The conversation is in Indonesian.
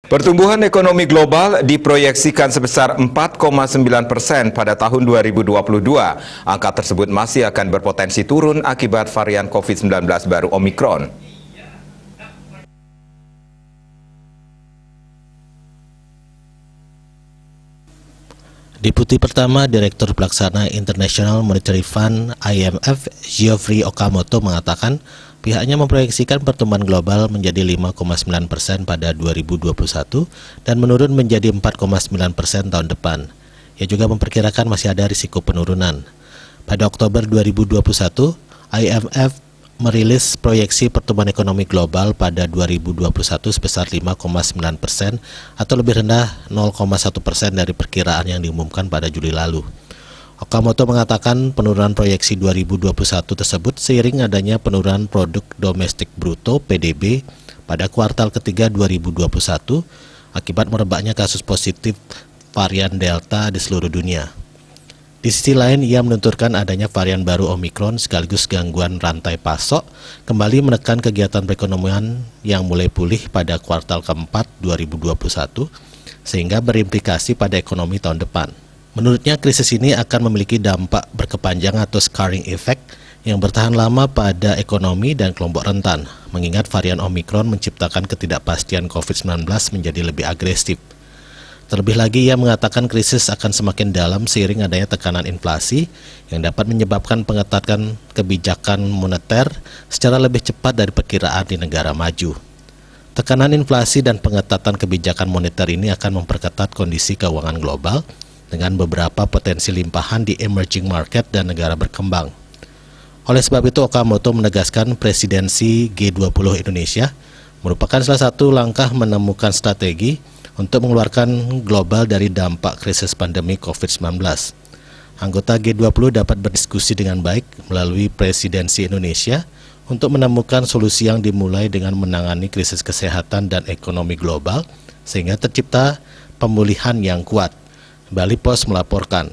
Pertumbuhan ekonomi global diproyeksikan sebesar 4,9% pada tahun 2022. Angka tersebut masih akan berpotensi turun akibat varian COVID-19 baru Omikron. Deputi Pertama Direktur Pelaksana International Monetary Fund (IMF) Geoffrey Okamoto mengatakan pihaknya memproyeksikan pertumbuhan global menjadi 5,9% pada 2021 dan menurun menjadi 4,9% tahun depan. Ia juga memperkirakan masih ada risiko penurunan. Pada Oktober 2021, IMF merilis proyeksi pertumbuhan ekonomi global pada 2021 sebesar 5,9% atau lebih rendah 0,1% dari perkiraan yang diumumkan pada Juli lalu. Okamoto mengatakan penurunan proyeksi 2021 tersebut seiring adanya penurunan produk domestik bruto (PDB) pada kuartal ketiga 2021 akibat merebaknya kasus positif varian Delta di seluruh dunia. Di sisi lain, ia menuturkan adanya varian baru Omikron sekaligus gangguan rantai pasok kembali menekan kegiatan perekonomian yang mulai pulih pada kuartal keempat 2021 sehingga berimplikasi pada ekonomi tahun depan. Menurutnya, krisis ini akan memiliki dampak berkepanjangan atau scarring effect yang bertahan lama pada ekonomi dan kelompok rentan, mengingat varian Omikron menciptakan ketidakpastian COVID-19 menjadi lebih agresif. Terlebih lagi, ia mengatakan krisis akan semakin dalam seiring adanya tekanan inflasi yang dapat menyebabkan pengetatan kebijakan moneter secara lebih cepat dari perkiraan di negara maju. Tekanan inflasi dan pengetatan kebijakan moneter ini akan memperketat kondisi keuangan global dengan beberapa potensi limpahan di emerging market dan negara berkembang. Oleh sebab itu, Okamoto menegaskan presidensi G20 Indonesia merupakan salah satu langkah menemukan strategi untuk mengeluarkan global dari dampak krisis pandemi COVID-19. Anggota G20 dapat berdiskusi dengan baik melalui presidensi Indonesia untuk menemukan solusi yang dimulai dengan menangani krisis kesehatan dan ekonomi global sehingga tercipta pemulihan yang kuat. Bali Post melaporkan.